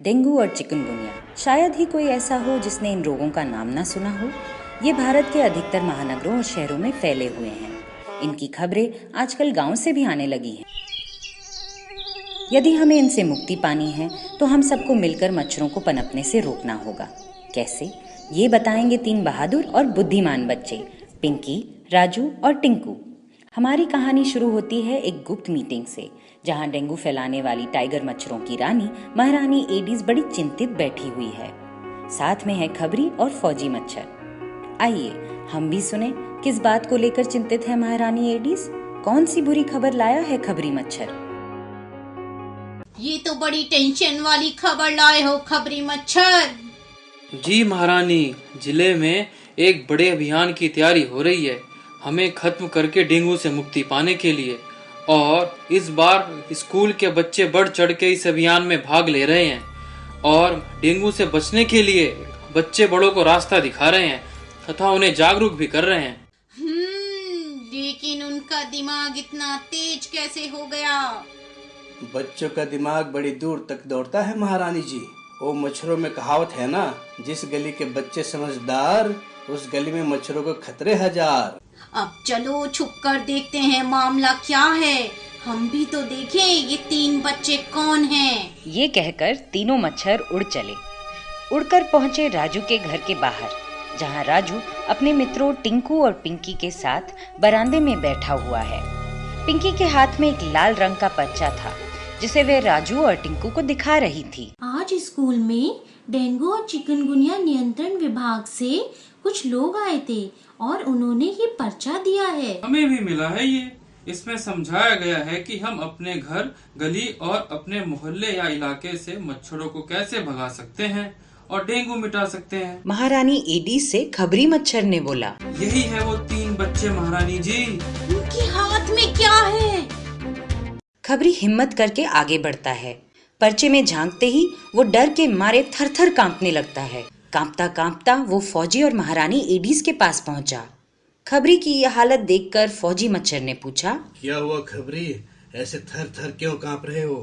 Dengue और chikungunya, शायद ही कोई ऐसा हो जिसने इन रोगों का नाम ना सुना हो। ये भारत के अधिकतर महानगरों और शहरों में फैले हुए हैं। इनकी खबरें आजकल गांव से भी आने लगी हैं। यदि हमें इनसे मुक्ति पानी है तो हम सबको मिलकर मच्छरों को पनपने से रोकना होगा। कैसे, ये बताएंगे 3 बहादुर और बुद्धिमान बच्चे, पिंकी, राजू और टिंकू। हमारी कहानी शुरू होती है एक गुप्त मीटिंग से, जहां डेंगू फैलाने वाली टाइगर मच्छरों की रानी महारानी एडीज बड़ी चिंतित बैठी हुई है। साथ में है खबरी और फौजी मच्छर। आइए हम भी सुने किस बात को लेकर चिंतित है महारानी एडीज। कौन सी बुरी खबर लाया है खबरी मच्छर? ये तो बड़ी टेंशन वाली खबर लाए हो खबरी मच्छर। जी महारानी, जिले में एक बड़े अभियान की तैयारी हो रही है, हमें खत्म करके डेंगू से मुक्ति पाने के लिए। और इस बार स्कूल के बच्चे बढ़ चढ़ के इस अभियान में भाग ले रहे हैं और डेंगू से बचने के लिए बच्चे बड़ों को रास्ता दिखा रहे हैं तथा उन्हें जागरूक भी कर रहे हैं। लेकिन उनका दिमाग इतना तेज कैसे हो गया? बच्चों का दिमाग बड़ी दूर तक दौड़ता है महारानी जी। वो मच्छरों में कहावत है ना, जिस गली के बच्चे समझदार उस गली में मच्छरों को खतरे हजार। अब चलो छुप कर देखते हैं मामला क्या है। हम भी तो देखें ये 3 बच्चे कौन हैं। ये कहकर तीनों मच्छर उड़ चले। उड़कर पहुंचे राजू के घर के बाहर, जहां राजू अपने मित्रों टिंकू और पिंकी के साथ बरामदे में बैठा हुआ है। पिंकी के हाथ में एक लाल रंग का पर्चा था, जिसे वे राजू और टिंकू को दिखा रही थी। आज स्कूल में डेंगू और चिकनगुनिया नियंत्रण विभाग से कुछ लोग आए थे और उन्होंने ये पर्चा दिया है। हमें भी मिला है ये। इसमें समझाया गया है कि हम अपने घर, गली और अपने मोहल्ले या इलाके से मच्छरों को कैसे भगा सकते हैं और डेंगू मिटा सकते हैं। महारानी एडीज से खबरी मच्छर ने बोला। यही है वो 3 बच्चे महारानी जी। उनके हाथ में क्या है? खबरी हिम्मत करके आगे बढ़ता है। पर्चे में झांकते ही वो डर के मारे थर-थर कांपने लगता है। कांपता कांपता वो फौजी और महारानी एडीज के पास पहुंचा। खबरी की यह हालत देखकर फौजी मच्छर ने पूछा, क्या हुआ खबरी, ऐसे थर-थर क्यों कांप रहे हो?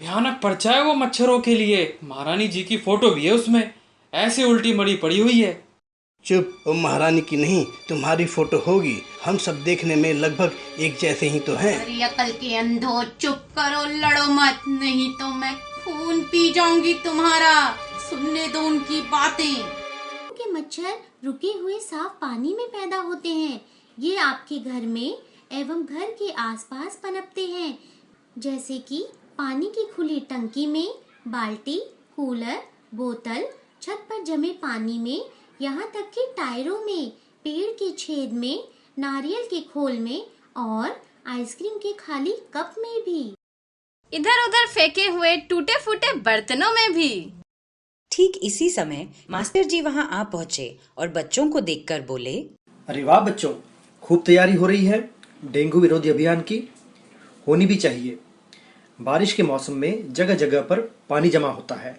भयानक पर्चा है वो मच्छरों के लिए। महारानी जी की फोटो भी है उसमें, ऐसे उल्टी मड़ी पड़ी हुई है। चुप, वो महारानी की नहीं तुम्हारी फोटो होगी। हम सब देखने में लगभग एक जैसे ही तो हैं। अरे अकल के अंधो, चुप करो, लड़ो मत, नहीं तो मैं खून पी जाऊंगी तुम्हारा। सुनने दो उनकी बातें। के मच्छर रुके हुए साफ पानी में पैदा होते हैं। ये आपके घर में एवं घर के आसपास पनपते हैं, जैसे कि पानी की खुली टंकी में, बाल्टी, कूलर, बोतल, छत पर जमे पानी में, यहाँ तक कि टायरों में, पेड़ के छेद में, नारियल के खोल में और आइसक्रीम के खाली कप में भी। इधर उधर फेंके हुए टूटे फूटे बर्तनों में भी। ठीक इसी समय मास्टर जी वहां आ पहुंचे और बच्चों को देखकर बोले, अरे वाह बच्चों, खूब तैयारी हो रही है डेंगू विरोधी अभियान की। होनी भी चाहिए। बारिश के मौसम में जगह जगह पर पानी जमा होता है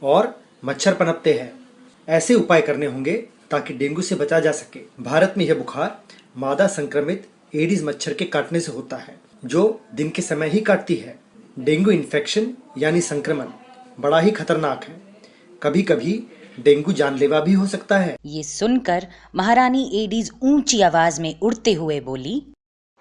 और मच्छर पनपते हैं। ऐसे उपाय करने होंगे ताकि डेंगू से बचा जा सके। भारत में यह बुखार मादा संक्रमित एडीज मच्छर के काटने से होता है, जो दिन के समय ही काटती है। डेंगू इन्फेक्शन यानी संक्रमण बड़ा ही खतरनाक है। कभी कभी डेंगू जानलेवा भी हो सकता है। ये सुनकर महारानी एडीज ऊंची आवाज में उड़ते हुए बोली,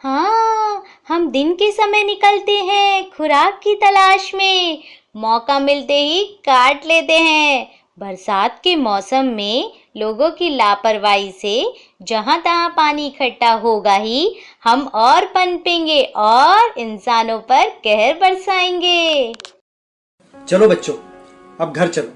हाँ, हम दिन के समय निकलते हैं खुराक की तलाश में, मौका मिलते ही काट लेते हैं। बरसात के मौसम में लोगों की लापरवाही से जहाँ तहाँ पानी इकट्ठा होगा ही, हम और पनपेंगे और इंसानों पर कहर बरसाएंगे। चलो बच्चों, अब घर चलो।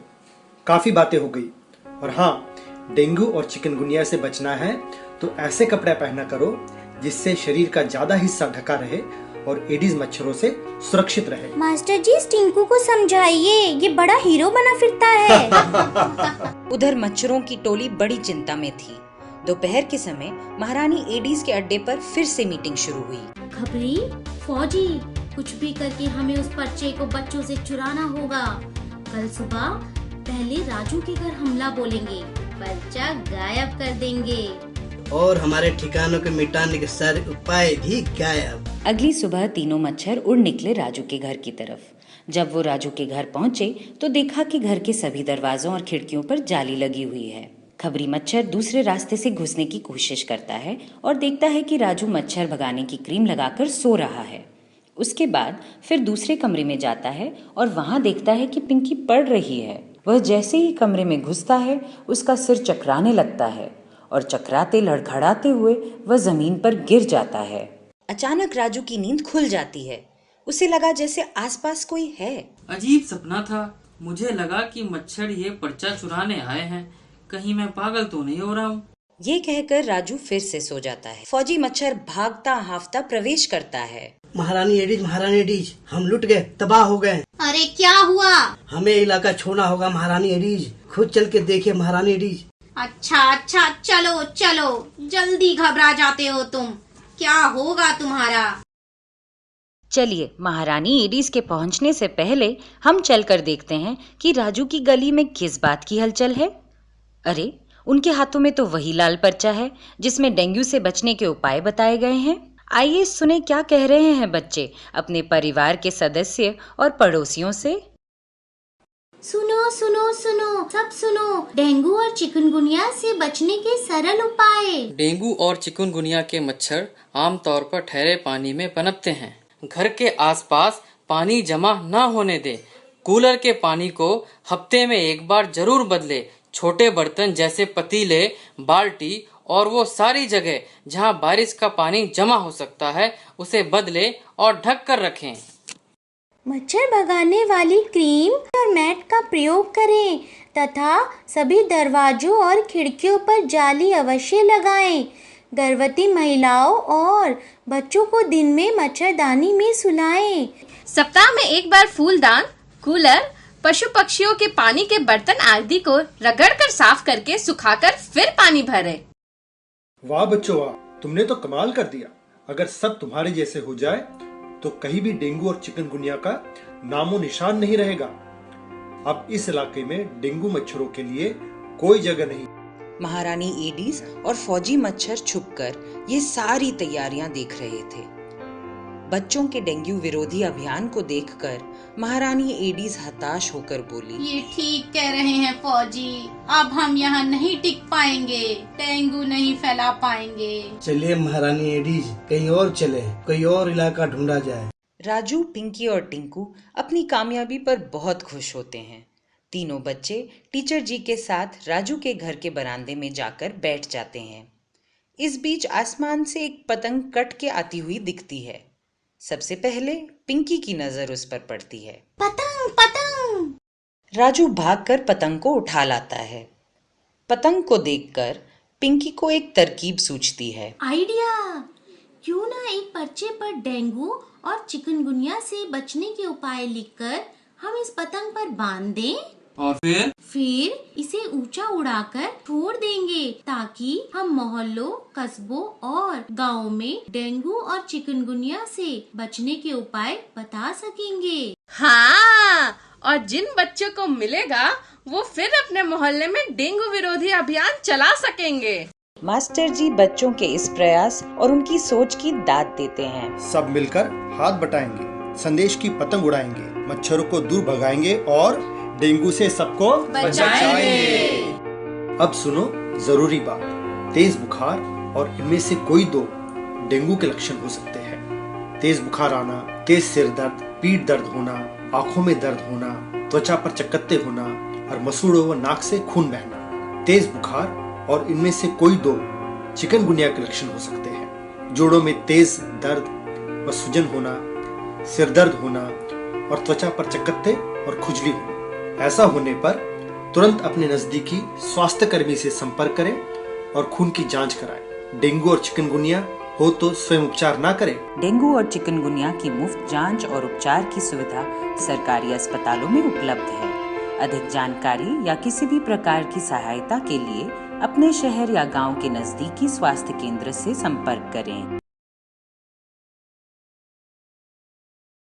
काफी बातें हो गई। और हाँ, डेंगू और चिकनगुनिया से बचना है तो ऐसे कपड़े पहना करो जिससे शरीर का ज्यादा हिस्सा ढका रहे और एडीज मच्छरों से सुरक्षित रहे। मास्टर जी, टिंकू को समझाइए, ये बड़ा हीरो बना फिरता है। उधर मच्छरों की टोली बड़ी चिंता में थी। दोपहर के समय महारानी एडीज के अड्डे पर फिर से मीटिंग शुरू हुई। खबरी, फौजी, कुछ भी करके हमें उस पर्चे को बच्चों से चुराना होगा। कल सुबह पहले राजू के घर हमला बोलेंगे, बच्चा गायब कर देंगे और हमारे ठिकानों के मिटाने के सारे उपाय भी गायब। अगली सुबह तीनों मच्छर उड़ निकले राजू के घर की तरफ। जब वो राजू के घर पहुंचे तो देखा कि घर के सभी दरवाजों और खिड़कियों पर जाली लगी हुई है। खबरी मच्छर दूसरे रास्ते से घुसने की कोशिश करता है और देखता है कि राजू मच्छर भगाने की क्रीम लगाकर सो रहा है। उसके बाद फिर दूसरे कमरे में जाता है और वहां देखता है कि पिंकी पड़ रही है। वह जैसे ही कमरे में घुसता है उसका सिर चकराने लगता है और चकराते लड़खड़ाते हुए वह जमीन पर गिर जाता है। अचानक राजू की नींद खुल जाती है। उसे लगा जैसे आसपास कोई है। अजीब सपना था। मुझे लगा कि मच्छर ये पर्चा चुराने आए हैं। कहीं मैं पागल तो नहीं हो रहा हूँ। ये कहकर राजू फिर से सो जाता है। फौजी मच्छर भागता हाफता प्रवेश करता है। महारानी एडीज, हम लुट गए, तबाह हो गए। अरे क्या हुआ? हमें इलाका छोड़ना होगा महारानी एडीज। खुद चल के देखिए महारानी एडीज। अच्छा चलो चलो, जल्दी घबरा जाते हो तुम। क्या होगा तुम्हारा? चलिए महारानी एडीज के पहुंचने से पहले हम चलकर देखते हैं कि राजू की गली में किस बात की हलचल है। अरे उनके हाथों में तो वही लाल पर्चा है जिसमें डेंगू से बचने के उपाय बताए गए हैं। आइए सुने क्या कह रहे हैं बच्चे अपने परिवार के सदस्य और पड़ोसियों से। सुनो सुनो सुनो, सब सुनो, डेंगू और चिकनगुनिया से बचने के सरल उपाय। डेंगू और चिकनगुनिया के मच्छर आमतौर पर ठहरे पानी में पनपते हैं। घर के आसपास पानी जमा न होने दें। कूलर के पानी को हफ्ते में एक बार जरूर बदले। छोटे बर्तन जैसे पतीले, बाल्टी और वो सारी जगह जहां बारिश का पानी जमा हो सकता है उसे बदले और ढक कर रखें। मच्छर भगाने वाली क्रीम और मैट का प्रयोग करें तथा सभी दरवाजों और खिड़कियों पर जाली अवश्य लगाएं। गर्भवती महिलाओं और बच्चों को दिन में मच्छरदानी में सुलाएं। सप्ताह में एक बार फूलदान, कूलर, पशु पक्षियों के पानी के बर्तन आदि को रगड़कर साफ करके सुखाकर फिर पानी भरें। वाह बच्चों वाह, तुमने तो कमाल कर दिया। अगर सब तुम्हारे जैसे हो जाए तो कहीं भी डेंगू और चिकनगुनिया का नामो निशान नहीं रहेगा। अब इस इलाके में डेंगू मच्छरों के लिए कोई जगह नहीं। महारानी एडीज और फौजी मच्छर छुपकर ये सारी तैयारियां देख रहे थे। बच्चों के डेंगू विरोधी अभियान को देखकर महारानी एडीज हताश होकर बोली, ये ठीक कह रहे हैं फौजी, अब हम यहाँ नहीं टिक पाएंगे, डेंगू नहीं फैला पाएंगे। चलिए महारानी एडीज, कहीं और चले, कोई और इलाका ढूंढा जाए। राजू, पिंकी और टिंकू अपनी कामयाबी पर बहुत खुश होते हैं। तीनों बच्चे टीचर जी के साथ राजू के घर के बरामदे में जाकर बैठ जाते हैं। इस बीच आसमान से एक पतंग कट के आती हुई दिखती है। सबसे पहले पिंकी की नजर उस पर पड़ती है। पतंग पतंग! राजू भागकर पतंग को उठा लाता है। पतंग को देखकर पिंकी को एक तरकीब सूझती है। आइडिया! क्यों ना एक पर्चे पर डेंगू और चिकनगुनिया से बचने के उपाय लिखकर हम इस पतंग पर बांध दें और फिर इसे ऊंचा उड़ाकर छोड़ देंगे ताकि हम मोहल्लों, कस्बों और गाँव में डेंगू और चिकनगुनिया से बचने के उपाय बता सकेंगे। हाँ, और जिन बच्चों को मिलेगा वो फिर अपने मोहल्ले में डेंगू विरोधी अभियान चला सकेंगे। मास्टर जी बच्चों के इस प्रयास और उनकी सोच की दाद देते हैं। सब मिलकर हाथ बटाएंगे, संदेश की पतंग उड़ाएंगे, मच्छरों को दूर भगाएंगे और डेंगू से सबको बचाएंगे। अब सुनो जरूरी बात, तेज बुखार और इनमें से कोई दो डेंगू के लक्षण हो सकते हैं। तेज बुखार आना, तेज सिर दर्द, पीठ दर्द होना, आंखों में दर्द होना, त्वचा पर चकत्ते होना और मसूड़ों व नाक से खून बहना। तेज बुखार और इनमें से कोई दो चिकनगुनिया के लक्षण हो सकते हैं। जोड़ों में तेज दर्द व सूजन होना, सिर दर्द होना और त्वचा पर चकत्ते और खुजली होना। ऐसा होने पर तुरंत अपने नजदीकी स्वास्थ्य कर्मी से संपर्क करें और खून की जांच कराएं। डेंगू और चिकनगुनिया हो तो स्वयं उपचार ना करें। डेंगू और चिकनगुनिया की मुफ्त जांच और उपचार की सुविधा सरकारी अस्पतालों में उपलब्ध है। अधिक जानकारी या किसी भी प्रकार की सहायता के लिए अपने शहर या गांव के नजदीकी स्वास्थ्य केंद्र से संपर्क करें।